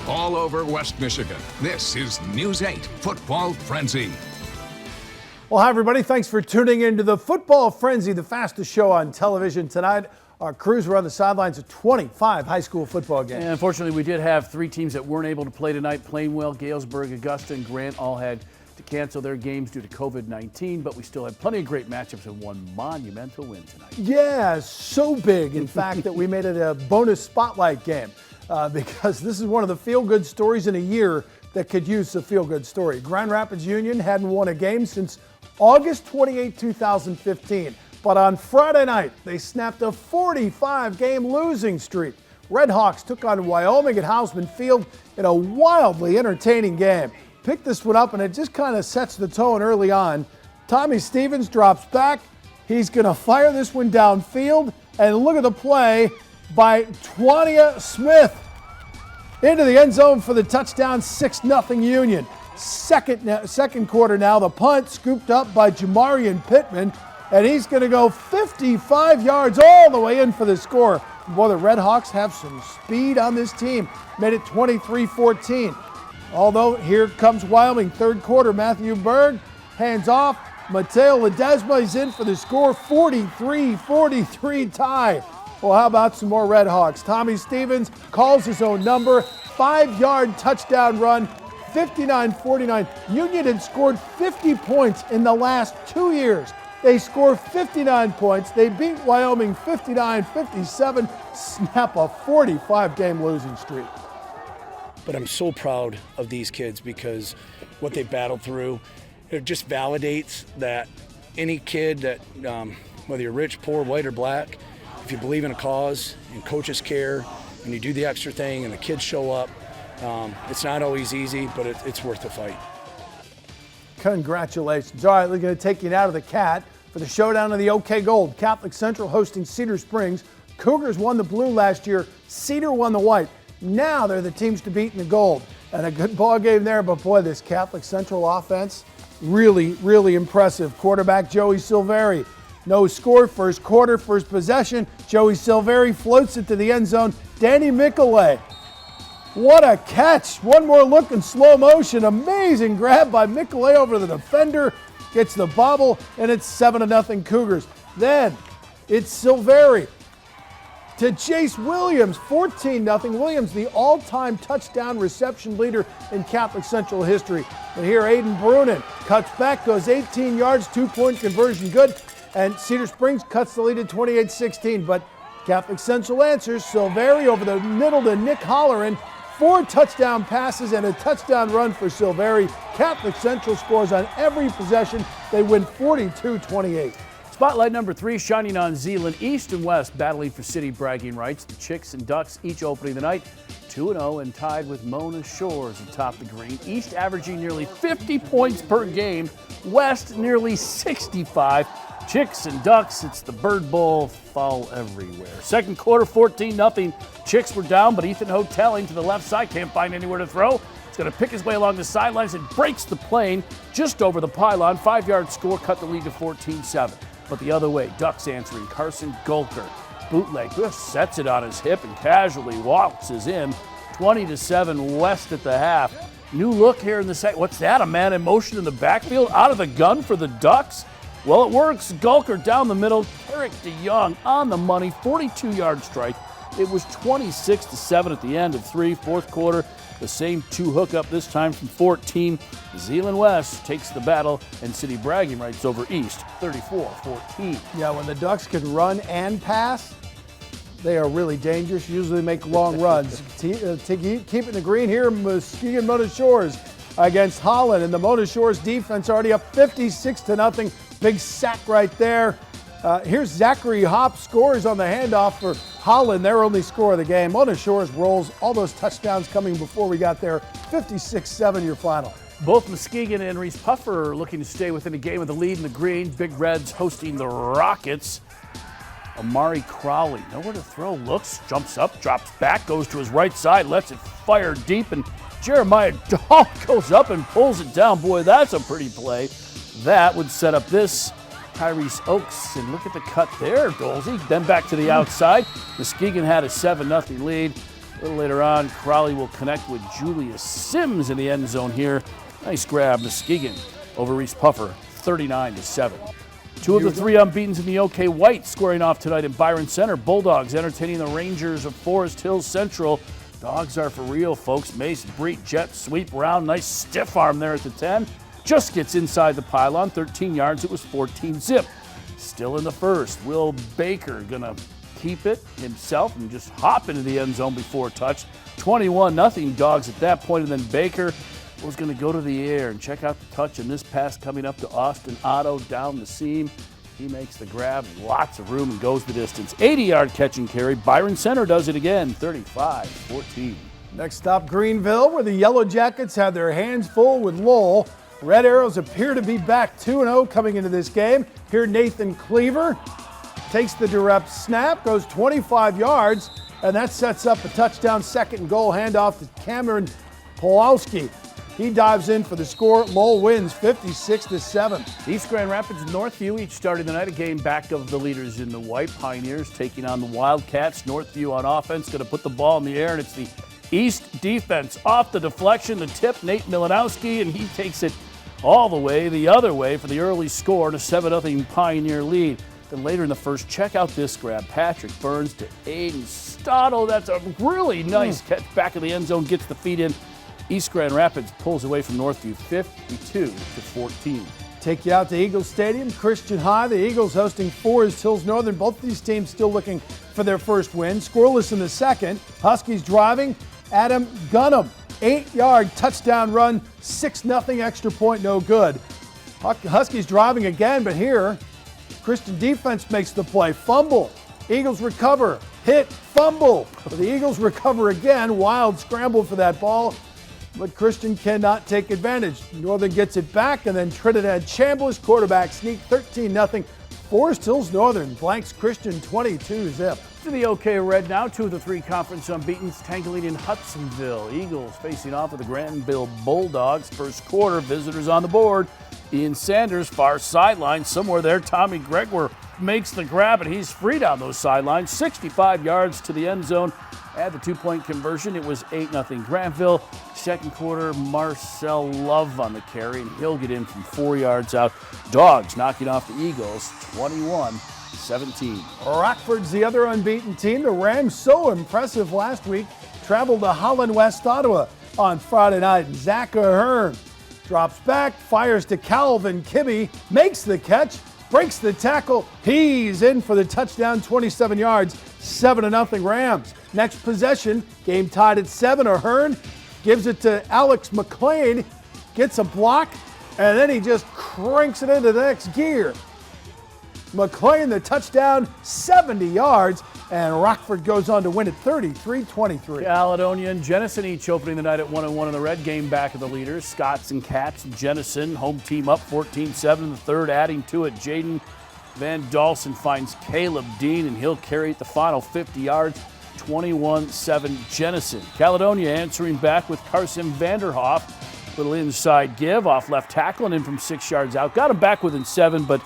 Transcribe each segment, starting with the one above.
all over West Michigan. This is News 8 Football Frenzy. Well, hi, everybody. Thanks for tuning into the Football Frenzy, the fastest show on television tonight. Our crews were on the sidelines of 25 high school football games. And unfortunately, we did have 3 teams that weren't able to play tonight. Plainwell, Galesburg, Augusta, and Grant all had to cancel their games due to COVID-19, but we still had plenty of great matchups and one monumental win tonight. Yeah, so big, in fact, that we made it a bonus spotlight game because this is one of the feel-good stories in a year that could use a feel-good story. Grand Rapids Union hadn't won a game since August 28, 2015. But on Friday night, they snapped a 45-game losing streak. Redhawks took on Wyoming at Hausman Field in a wildly entertaining game. Picked this one up, and it just kind of sets the tone early on. Tommy Stevens drops back. He's going to fire this one downfield, and look at the play by Twania Smith. Into the end zone for the touchdown, 6-0 Union. Second quarter now, the punt scooped up by Jamarian Pittman, and he's going to go 55 yards all the way in for the score. Boy, the Redhawks have some speed on this team. Made it 23-14. Although here comes Wyoming, third quarter. Matthew Berg hands off. Mateo Ledesma is in for the score, 43-43 tie. Well, how about some more Redhawks? Tommy Stevens calls his own number, 5-yard touchdown run, 59-49. Union had scored 50 points in the last 2 years. They score 59 points. They beat Wyoming 59-57, snap a 45-game losing streak. But I'm so proud of these kids because what they battled through, it just validates that any kid that, whether you're rich, poor, white, or black, if you believe in a cause and coaches care and you do the extra thing and the kids show up, it's not always easy, but it's worth the fight. Congratulations. All right, we're going to take you out of the Cat for the showdown of the OK Gold. Catholic Central hosting Cedar Springs. Cougars won the blue last year. Cedar won the white. Now they're the teams to beat in the gold. And a good ball game there, but boy, this Catholic Central offense, really, really impressive. Quarterback Joey Silveri. No score, first quarter, first possession. Joey Silveri floats it to the end zone. Danny Mikelay. What a catch. One more look in slow motion. Amazing grab by Mikelay over the defender. Gets the bobble, and it's 7-0 Cougars. Then it's Silveri to Jace Williams, 14-0. Williams, the all-time touchdown reception leader in Catholic Central history. And here Aiden Brunin cuts back, goes 18 yards, 2-point conversion good. And Cedar Springs cuts the lead at 28-16. But Catholic Central answers. Silveri over the middle to Nick Holleran. 4 touchdown passes and a touchdown run for Silveri. Catholic Central scores on every possession. They win 42-28. Spotlight number 3 shining on Zeeland. East and West battling for city bragging rights. The Chicks and Ducks each opening the night 2-0 and tied with Mona Shores atop the green. East averaging nearly 50 points per game. West nearly 65. Chicks and Ducks, it's the Bird Bowl, foul everywhere. Second quarter, 14-0. Chicks were down, but Ethan Hotelling to the left side can't find anywhere to throw. He's going to pick his way along the sidelines and breaks the plane just over the pylon. 5-yard score, cut the lead to 14-7. But the other way, Ducks answering. Carson Gulker, bootleg, just sets it on his hip and casually waltzes in. 20-7 West at the half. New look here in the second. What's that? A man in motion in the backfield, out of the gun for the Ducks. Well, it works. Gulker down the middle. Eric DeYoung on the money. 42-yard strike. It was 26-7 at the end of 3. Fourth quarter, the same 2 hookup, this time from 14. Zeeland West takes the battle and city bragging rights over East, 34-14. Yeah, when the Ducks can run and pass, they are really dangerous. Usually make long runs. Keep it in the green here, Muskegon Mona Shores against Holland. And the Mona Shores defense already up 56-0. Big sack right there. Here's Zachary Hopp scores on the handoff for Holland, their only score of the game. Mona Shores rolls, all those touchdowns coming before we got there. 56-7 your final. Both Muskegon and Reese Puffer are looking to stay within a game of the lead in the green. Big Reds hosting the Rockets. Amari Crowley, nowhere to throw, looks, jumps up, drops back, goes to his right side, lets it fire deep, and Jeremiah Dahl goes up and pulls it down. Boy, that's a pretty play. That would set up this Tyrese Oaks, and look at the cut there, Dolsey. Then back to the outside. Muskegon had a 7-0 lead. little later on, Crowley will connect with Julius Sims in the end zone here. Nice grab, Muskegon over Reese Puffer, 39-7. Two of the three unbeatens in the OK White scoring off tonight in Byron Center. Bulldogs entertaining the Rangers of Forest Hills Central. Dogs are for real, folks. Mace, Breet, jet sweep round. Nice stiff arm there at the 10. Just gets inside the pylon, 13 yards. It was 14-zip. Still in the first. Will Baker gonna keep it himself and just hop into the end zone before touch. 21-0 Dogs at that point, and then Baker was going to go to the air and check out the touch, and this pass coming up to Austin Otto down the seam. He makes the grab, lots of room, and goes the distance. 80-yard catch and carry. Byron Center does it again, 35-14. Next stop, Greenville, where the Yellow Jackets had their hands full with Lowell. Red Arrows appear to be back 2-0 coming into this game. Here Nathan Cleaver takes the direct snap, goes 25 yards, and that sets up a touchdown, second and goal handoff to Cameron Pawlowski. He dives in for the score. Lowell wins 56-7. East Grand Rapids and Northview each starting the night, a game back of the leaders in the white. Pioneers taking on the Wildcats. Northview on offense, going to put the ball in the air, and it's the East defense off the deflection. The tip, Nate Milanowski, and he takes it all the way the other way for the early score and a 7-0 Pioneer lead. Then later in the first, check out this grab. Patrick Burns to Aiden Stotto. That's a really nice catch back of the end zone, gets the feet in. East Grand Rapids pulls away from Northview 52-14. Take you out to Eagles Stadium, Christian High. The Eagles hosting Forest Hills Northern. Both these teams still looking for their first win. Scoreless in the second. Huskies driving. Adam Gunham, 8-yard touchdown run, 6-0 extra point, no good. Huskies driving again, but here, Christian defense makes the play. Fumble. Eagles recover. Hit. Fumble. But the Eagles recover again. Wild scramble for that ball, but Christian cannot take advantage. Northern gets it back, and then Trinidad Chambliss, quarterback sneak, 13-0. Forest Hills Northern blanks Christian 22-zip. To the OK Red now, two of the three conference unbeatens tangling in Hudsonville. Eagles facing off with the Granville Bulldogs. First quarter, visitors on the board. Ian Sanders, far sideline, somewhere there. Tommy Gregor makes the grab, and he's free down those sidelines. 65 yards to the end zone. Add the two-point conversion, it was 8-0 Granville. Second quarter, Marcel Love on the carry, and he'll get in from 4 yards out. Dogs knocking off the Eagles, 21-17. Rockford's the other unbeaten team. The Rams, so impressive last week, traveled to Holland, West Ottawa on Friday night. And Zach Ahern drops back, fires to Calvin Kibbe, makes the catch, breaks the tackle. He's in for the touchdown, 27 yards, 7-0 Rams. Next possession, game tied at 7. Ahern gives it to Alex McLean, gets a block, and then he just cranks it into the next gear. McLean, the touchdown, 70 yards, and Rockford goes on to win it 33-23. Caledonia and Jenison each opening the night at 1-1 in the red, game back of the leaders. Scots and Cats, Jenison, home team up 14-7 in the third, adding to it. Jaden Van Dalsen finds Caleb Dean, and he'll carry it the final 50 yards, 21-7 Jenison. Caledonia answering back with Carson Vanderhoff. Little inside give off left tackle and in from 6 yards out. Got him back within 7, but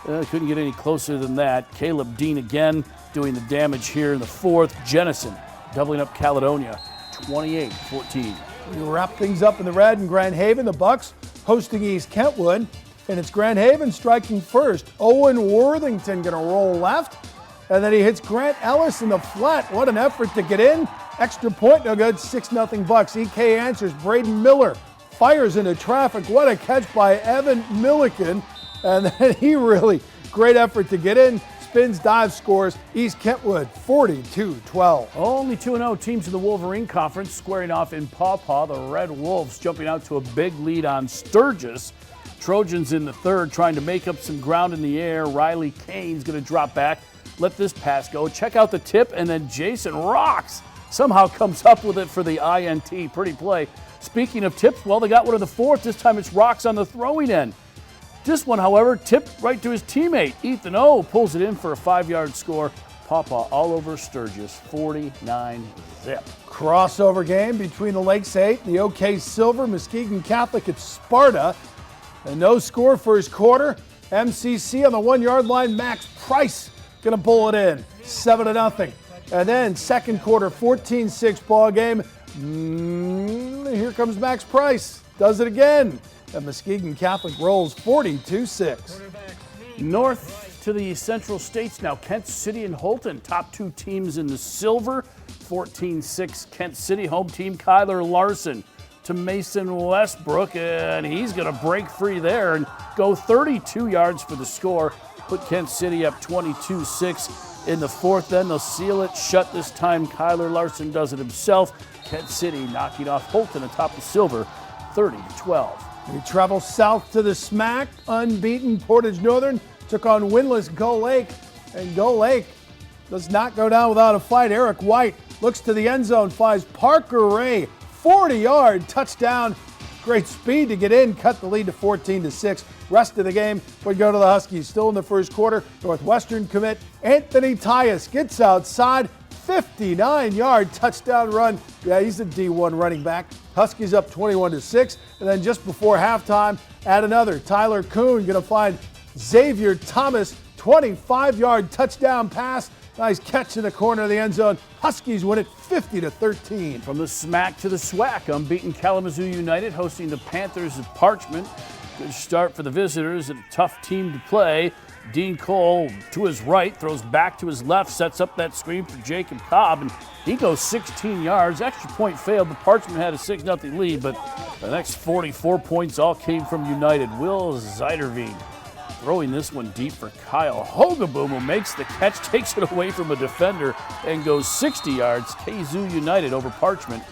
couldn't get any closer than that. Caleb Dean again doing the damage here in the fourth. Jenison doubling up Caledonia, 28-14. We wrap things up in the red in Grand Haven. The Bucks hosting East Kentwood, and it's Grand Haven striking first. Owen Worthington going to roll left, and then he hits Grant Ellis in the flat. What an effort to get in. Extra point, no good, 6-0 Bucks. EK answers. Braden Miller fires into traffic. What a catch by Evan Milliken. And then he really, great effort to get in. Spins, dives, scores. East Kentwood, 42-12. Only 2-0 teams in the Wolverine Conference squaring off in Pawpaw. The Red Wolves jumping out to a big lead on Sturgis. Trojans in the third trying to make up some ground in the air. Riley Kane's going to drop back, let this pass go. Check out the tip, and then Jason Rocks somehow comes up with it for the INT. Pretty play. Speaking of tips, well, they got one of the fourth. This time it's Rocks on the throwing end. This one, however, tipped right to his teammate. Ethan O pulls it in for a 5-yard score. Pawpaw all over Sturgis, 49-zip. Crossover game between the Lakes 8 and the OK Silver. Muskegon Catholic at Sparta. And no score first quarter. MCC on the 1-yard line. Max Price going to pull it in, 7-0. And then second quarter, 14-6 ball game. Here comes Max Price. Does it again. And Muskegon Catholic rolls 42-6. North to the Central States now. Kent City and Holton, top two teams in the silver. 14-6 Kent City, home team Kyler Larson to Mason Westbrook, and he's going to break free there and go 32 yards for the score. Put Kent City up 22-6 in the fourth. Then they'll seal it shut this time. Kyler Larson does it himself. Kent City knocking off Holton atop the silver, 30-12. We travel south to the SMAC. Unbeaten Portage Northern took on winless Gull Lake, and Gull Lake does not go down without a fight. Eric White looks to the end zone, finds Parker Ray, 40-yard touchdown. Great speed to get in, cut the lead to 14-6. Rest of the game would go to the Huskies. Still in the first quarter, Northwestern commit Anthony Tyus gets outside, 59-yard touchdown run. Yeah, he's a D1 running back. Huskies up 21-6. And then just before halftime, add another. Tyler Kuhn going to find Xavier Thomas, 25-yard touchdown pass. Nice catch in the corner of the end zone. Huskies win it 50-13. From the SMAC to the SWAC, unbeaten Kalamazoo United hosting the Panthers of Parchment. Good start for the visitors and a tough team to play. Dean Cole to his right, throws back to his left, sets up that screen for Jacob Cobb, and he goes 16 yards. Extra point failed. The Parchment had a 6-0 lead, but the next 44 points all came from United. Will Zeiderveen throwing this one deep for Kyle Hogaboom, who makes the catch, takes it away from a defender, and goes 60 yards. KZoo United over Parchment,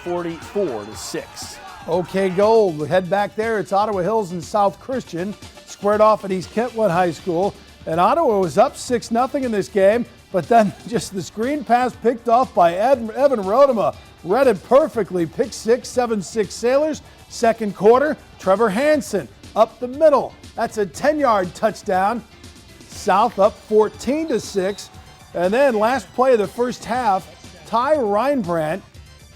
44-6. Okay, goal. We head back there. It's Ottawa Hills and South Christian. Squared off at East Kentwood High School. And Ottawa was up 6-0 in this game, but then just the screen pass picked off by Evan Rodema. Read it perfectly. Pick six, 7-6 Sailors. Second quarter, Trevor Hansen up the middle. That's a 10-yard touchdown. South up 14-6. And then last play of the first half, Ty Reinbrandt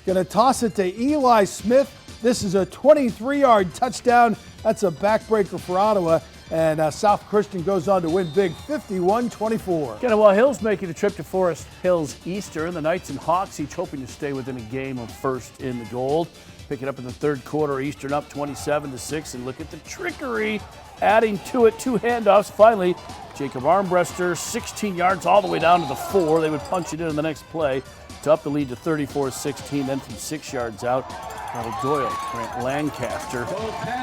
going to toss it to Eli Smith. This is a 23-yard touchdown. That's a backbreaker for Ottawa. And South Christian goes on to win big, 51-24. Kenewa Hills making a trip to Forest Hills Eastern. The Knights and Hawks each hoping to stay within a game of first in the gold. Pick it up in the third quarter. Eastern up 27-6. And look at the trickery. Adding to it, two handoffs. Finally, Jacob Armbruster, 16 yards all the way down to the 4. They would punch it in the next play to up the lead to 34-16. Then from 6 yards out, Donald Doyle, Grant Lancaster,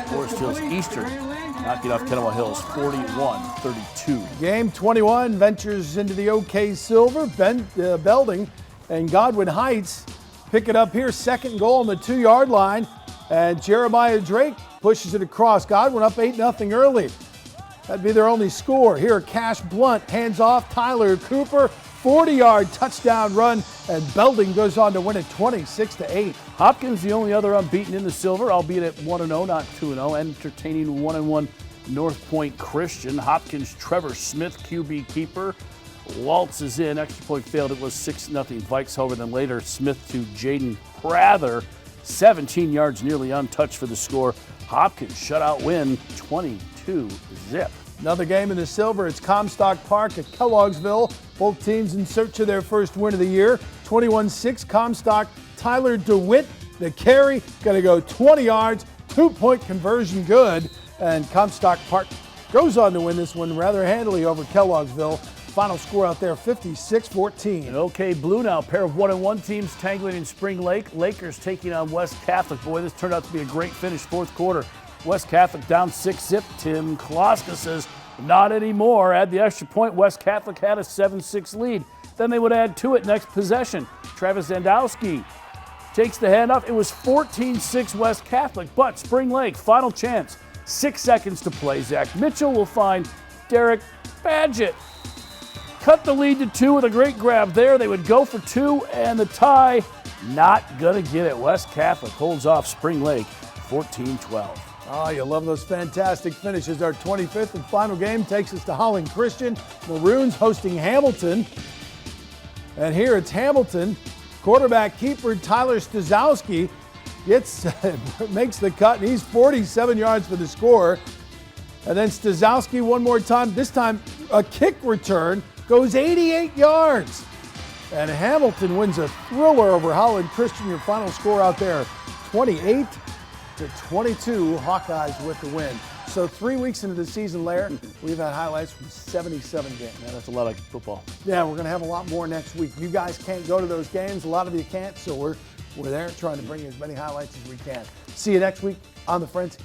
Forest Hills Eastern, knocking off Kenewa Hills 41-32. Game 21 ventures into the OK Silver. Belding and Godwin Heights pick it up here. Second goal on the 2-yard line. And Jeremiah Drake pushes it across. Godwin up 8-0 early. That'd be their only score. Here, Cash Blunt hands off Tyler Cooper. 40-yard touchdown run, and Belding goes on to win it 26-8. Hopkins, the only other unbeaten in the silver, albeit at 1-0, not 2-0, entertaining 1-1 North Point Christian. Hopkins, Trevor Smith, QB keeper, waltzes in. Extra point failed. It was 6-0 Vikes over. Then later, Smith to Jaden Prather, 17 yards, nearly untouched for the score. Hopkins shutout win, 22-0. Another game in the silver. It's Comstock Park at KELLOGGSVILLE. Both teams in search of their first win of the year. 21-6 Comstock. Tyler DeWitt, the carry, going to go 20 yards. 2-point conversion good. And Comstock Park goes on to win this one rather handily over KELLOGGSVILLE. Final score out there, 56-14. And OK Blue now, pair of 1-1 teams tangling in Spring Lake. Lakers taking on West Catholic. Boy, this turned out to be a great finish, fourth quarter. West Catholic down 6-0. Tim Kloska says, not anymore. Add the extra point. West Catholic had a 7-6 lead. Then they would add to it next possession. Travis Zandowski takes the handoff. It was 14-6 West Catholic, but Spring Lake, final chance. 6 seconds to play. Zach Mitchell will find Derek Badgett. Cut the lead to 2 with a great grab there. They would go for 2, and the tie, not going to get it. West Catholic holds off Spring Lake 14-12. Oh, you love those fantastic finishes. Our 25th and final game takes us to Holland Christian. Maroons hosting Hamilton. And here it's Hamilton. Quarterback keeper Tyler Stazowski makes the cut, and he's 47 yards for the score. And then Stazowski one more time. This time a kick return goes 88 yards. And Hamilton wins a thriller over Holland Christian. Your final score out there, 28-22. Hawkeyes with the win. So 3 weeks into the season, Lair, we've had highlights from 77 games. Yeah, that's a lot of football. Yeah, we're going to have a lot more next week. You guys can't go to those games. A lot of you can't, so we're there trying to bring you as many highlights as we can. See you next week on the Frenzy.